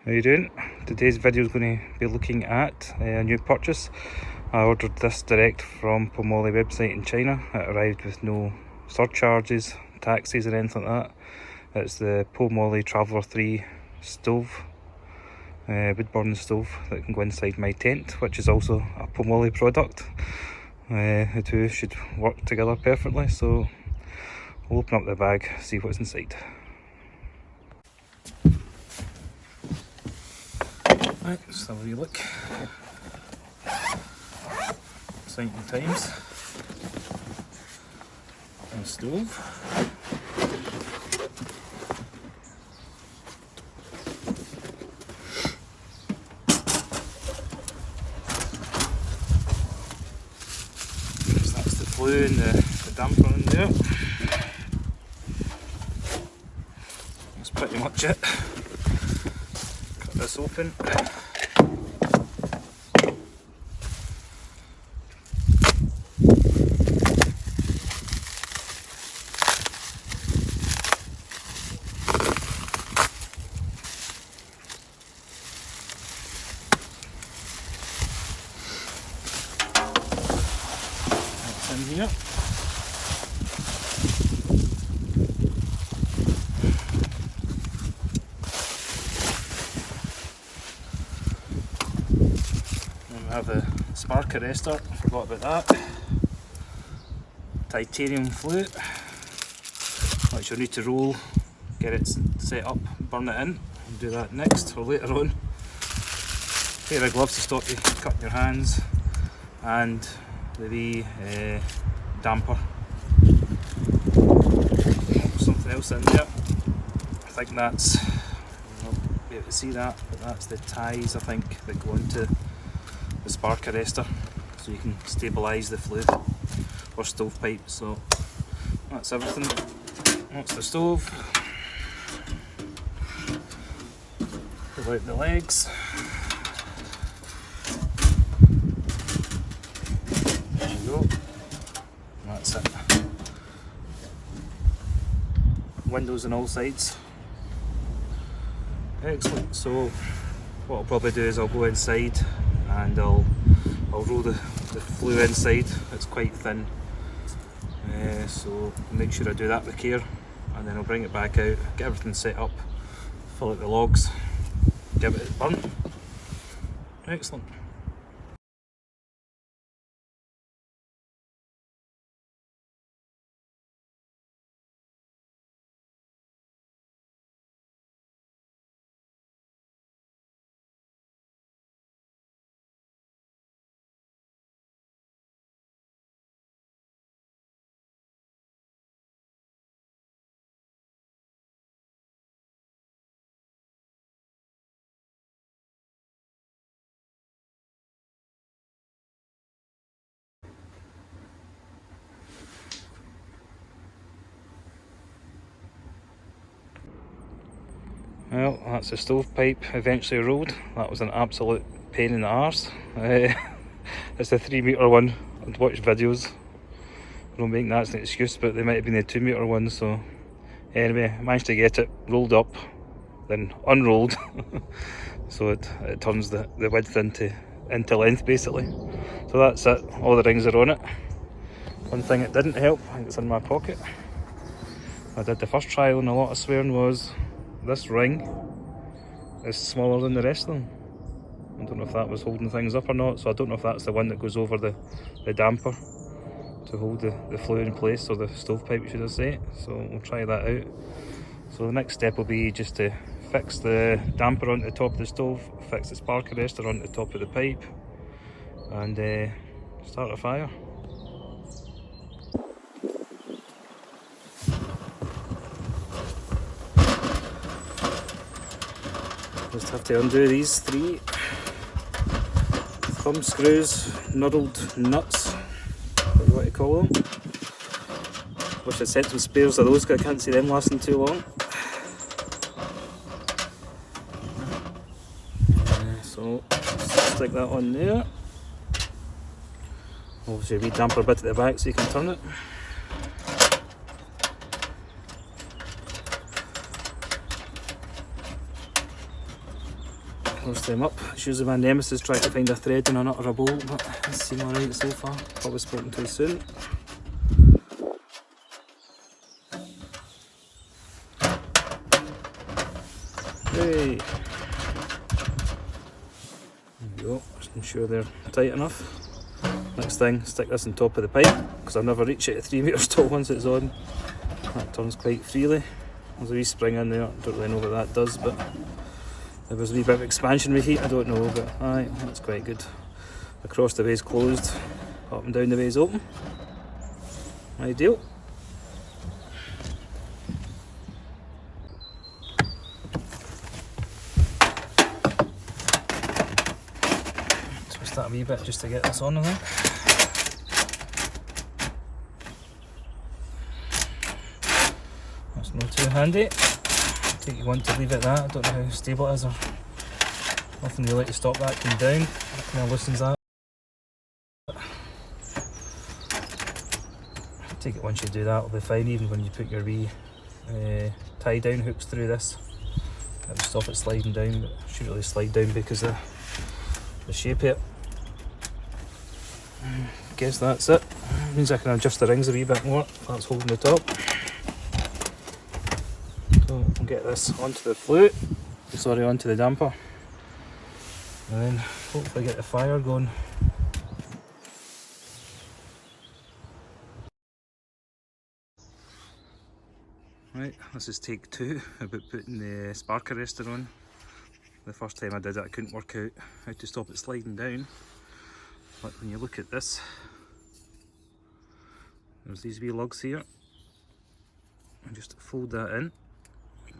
How you doing? Today's video is going to be looking at a new purchase. I ordered this direct from POMOLY website in China. It arrived with no surcharges, taxes or anything like that. It's the POMOLY TRAVELLER 3 stove, wood burning stove that can go inside my tent, which is also a POMOLY product. The two should work together perfectly, so we'll open up the bag, see what's inside. Right, let's have a wee look. Exciting times. And stove. So that's the flue and the damper in there. That's pretty much it. Cut this open. In here. And we have the spark arrestor, forgot about that. Titanium flute, which you'll need to roll, get it set up, burn it in. We'll do that next or later on. Pair of gloves to stop you cutting your hands, and the wee damper. Something else in there. I think that's, you'll not be able to see that, but that's the ties I think that go into the spark arrestor, so you can stabilise the flue or stovepipe. So that's everything. That's the stove. Pull out the legs. That's it. Windows on all sides. Excellent. So what I'll probably do is I'll go inside and I'll roll the flue inside. It's quite thin, so make sure I do that with care, and then I'll bring it back out, get everything set up, fill out the logs, give it a burn. Excellent. Well, that's the stovepipe eventually rolled. That was an absolute pain in the arse. It's the 3 metre one. I'd watched videos. I don't make that as an excuse, but they might have been the 2 metre one. So anyway, I managed to get it rolled up, then unrolled. So it turns the width into length basically. So that's it. All the rings are on it. One thing it didn't help, I think it's in my pocket. I did the first trial and a lot of swearing was, this ring is smaller than the rest of them. I don't know if that was holding things up or not, so I don't know if that's the one that goes over the damper to hold the flue in place, or the stovepipe should I say. So we'll try that out. So the next step will be just to fix the damper onto the top of the stove, fix the spark arrestor onto the top of the pipe, and start a fire. Just have to undo these 3 thumb screws, knurled nuts, what you want to call them. Wish I'd sent some spares of those because I can't see them lasting too long. So stick that on there. Obviously a wee damper bit at the back so you can turn it. close them up. It's usually my nemesis trying to find a thread in a nut or a bolt, but it's seemed alright so far. Probably spoken too soon. Hey! There we go, just ensure they're tight enough. Next thing, stick this on top of the pipe, because I've never reached it at 3 metres tall once it's on. That turns quite freely. There's a wee spring in there, I don't really know what that does, but there was a wee bit of expansion with heat, I don't know, but aye, that's quite good. Across the way's closed, up and down the way's open. Ideal. Twist that a wee bit just to get this on, I think. That's not too handy. I think you want to leave it that. I don't know how stable it is, or nothing really to stop that coming down. That kind of loosens that. I take it once you do that, it'll be fine. Even when you put your wee tie down hooks through this, it'll stop it sliding down, but it shouldn't really slide down because of the shape of it. Guess that's it. Means I can adjust the rings a wee bit more if that's holding the top. So we'll get this onto the flute, sorry, onto the damper, and then hopefully get the fire going. Right, this is take 2 about putting the spark arrestor on. The first time I did it I couldn't work out how to stop it sliding down, but when you look at this, there's these wee lugs here, and just fold that in.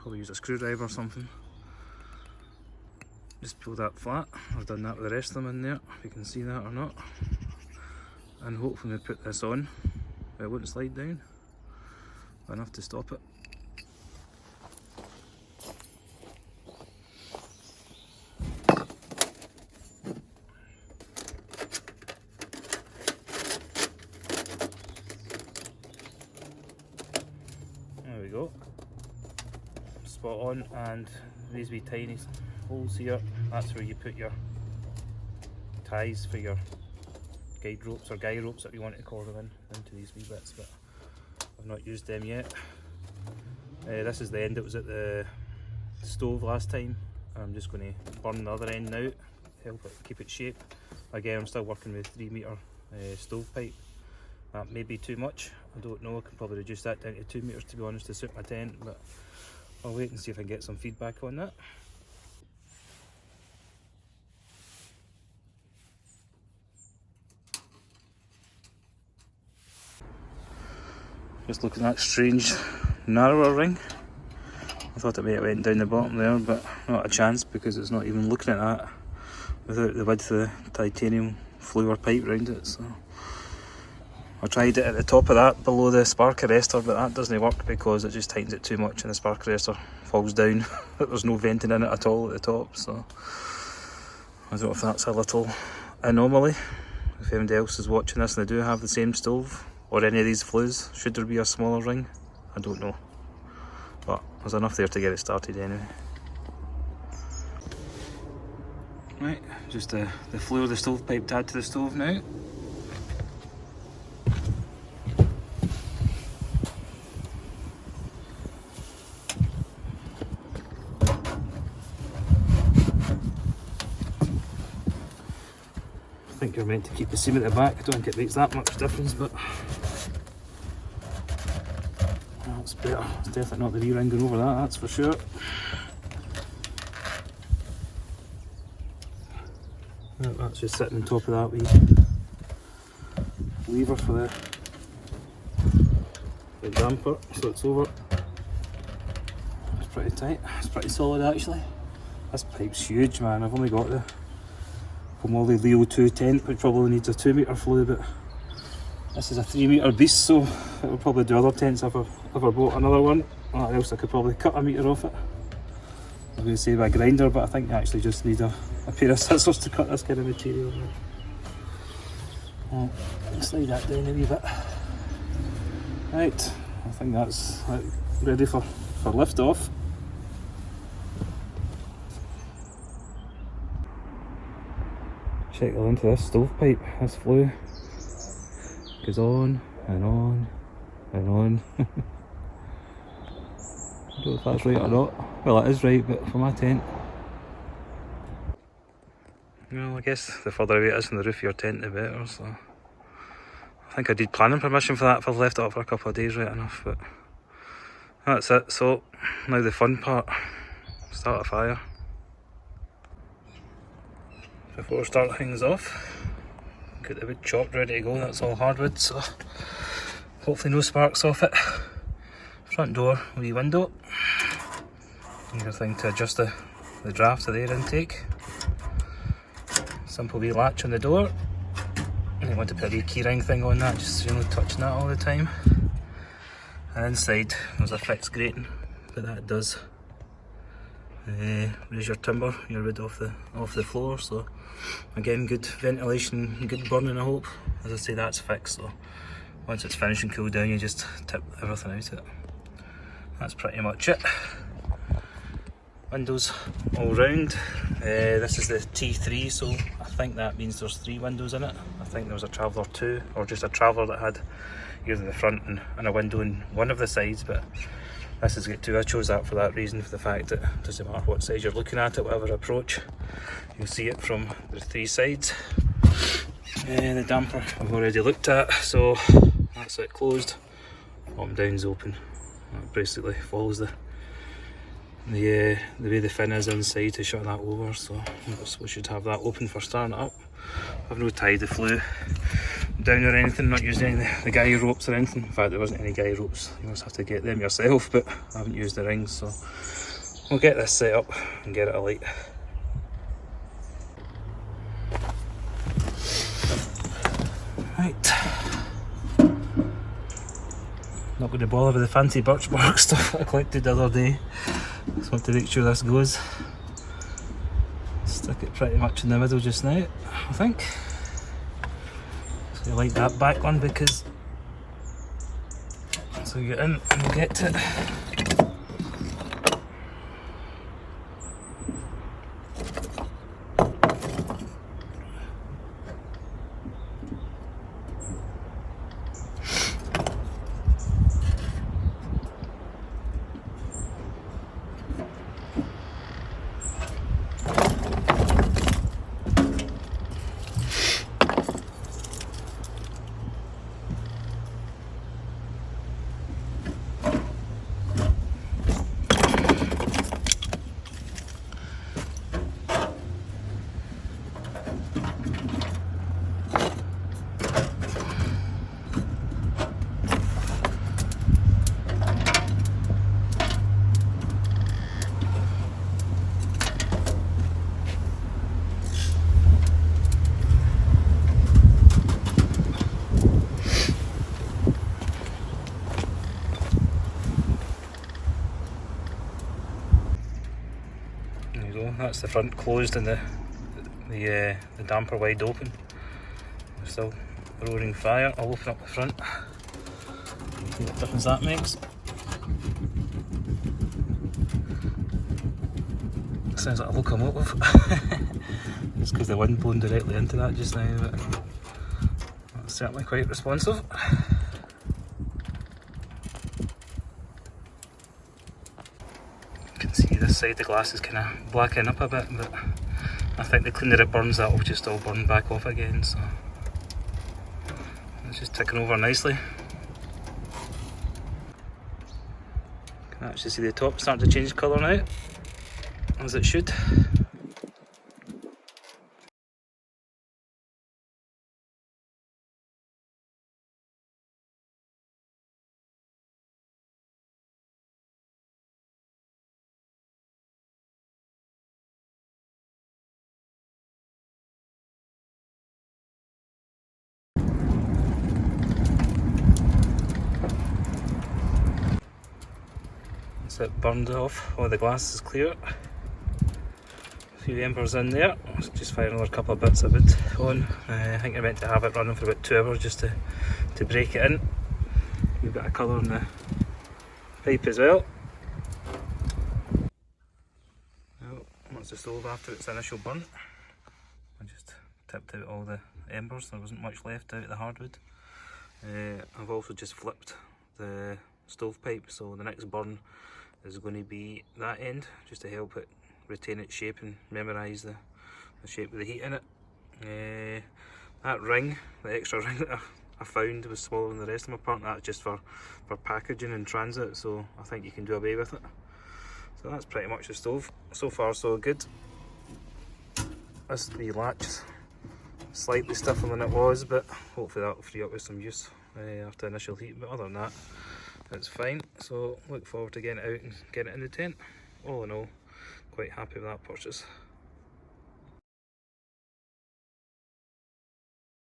Probably use a screwdriver or something. Just pull that flat. I've done that with the rest of them in there, if you can see that or not. And hopefully when we put this on, it won't slide down enough to stop it. There we go. Spot on, and these wee tiny holes here, that's where you put your ties for your guide ropes or guy ropes that you want to coil them into these wee bits, but I've not used them yet. This is the end that was at the stove last time. I'm just going to burn the other end now to help it keep its shape. Again, I'm still working with 3 metre stovepipe. That may be too much, I don't know. I can probably reduce that down to 2 metres to be honest to suit my tent, but I'll wait and see if I can get some feedback on that. Just looking at that strange narrower ring. I thought it might have went down the bottom there, but not a chance because it's not even looking at that without the width of the titanium flue or pipe around it. So I tried it at the top of that below the spark arrestor, but that doesn't work because it just tightens it too much and the spark arrestor falls down. There's no venting in it at all at the top, so I don't know if that's a little anomaly. If anybody else is watching this and they do have the same stove or any of these flues, should there be a smaller ring? I don't know, but there's enough there to get it started anyway. Right, just the flue of the stovepipe to add to the stove now. I think you're meant to keep the seam at the back. I don't think it makes that much difference, but that's better. It's definitely not the wee ring going over that, that's for sure. That's just sitting on top of that wee lever for the damper, so it's over. It's pretty tight, it's pretty solid actually. This pipe's huge, man. I've only got the POMOLY Leo 2 tent, which probably needs a 2 metre flue, but this is a 3 metre beast, so it will probably do other tents if I ever bought another one. Or else I could probably cut a metre off it. I was going to say by grinder, but I think you actually just need a pair of scissors to cut this kind of material. I'll slide that down a wee bit. Right, I think that's ready for lift off. check the length of this stovepipe. This flue goes on and on and on. I don't know if that's right or not. Well, it is right, but for my tent. Well, I guess the further away it is from the roof of your tent, the better, so... I think I did planning permission for that if I've left it up for a couple of days right enough, but... That's it, so now the fun part. Start a fire. Before I start things off, get the wood chopped ready to go. That's all hardwood, so hopefully no sparks off it. Front door, wee window. Another thing to adjust the draft of the air intake. Simple wee latch on the door. And you want to put a wee keyring thing on that, just so you're not touching that all the time. And inside there's a fixed grating, but that does raise your timber, your wood off the floor. So again, good ventilation, good burning, I hope. As I say, that's fixed, so once it's finished and cooled down, you just tip everything out of it. That's pretty much it. Windows all round. This is the T3, so I think that means there's 3 windows in it. I think there was a Traveller 2, or just a Traveller that had either the front and a window in one of the sides, but this has got 2. I chose that for that reason, for the fact that it doesn't matter what side you're looking at it, whatever approach, you'll see it from the 3 sides. The damper I've already looked at, so that's it closed. Bottom down's open. That basically follows the way the fin is inside to shut that over, so we should have that open for starting it up. I've no tied the flue down or anything, not using any of the guy ropes or anything. In fact, there wasn't any guy ropes, you must have to get them yourself, but I haven't used the rings, so we'll get this set up and get it alight. Right, not going to bother with the fancy birchbark stuff that I collected the other day. Just want to make sure this goes. Stick it pretty much in the middle just now, I think. So you like that back one because so you get in and you get to it. That's the front closed and the damper wide open. There's still roaring fire. I'll open up the front. See what difference that makes. Sounds like a locomotive. Just because the wind blowing directly into that just now, but that's certainly quite responsive. This side the glass is kind of blackening up a bit, but I think the cleaner it burns, that will just all burn back off again, so it's just ticking over nicely. Can actually see the top starting to change colour now, as it should. It burned off, all the glass is clear. A few embers in there, just fire another couple of bits of wood on. I think I meant to have it running for about 2 hours just to break it in. We've got a colour in the pipe as well. Well, that's the stove after its initial burn. I just tipped out all the embers, there wasn't much left out of the hardwood. I've also just flipped the stovepipe, so the next burn is going to be that end, just to help it retain its shape and memorise the shape of the heat in it. That ring, the extra ring that I found was smaller than the rest of my part. That's just for packaging and transit, so I think you can do away with it. So that's pretty much the stove. So far so good. This wee latch is slightly stiffer than it was, but hopefully that'll free up with some use after initial heat. But other than that, it's fine. So look forward to getting it out and getting it in the tent. All in all, quite happy with that purchase.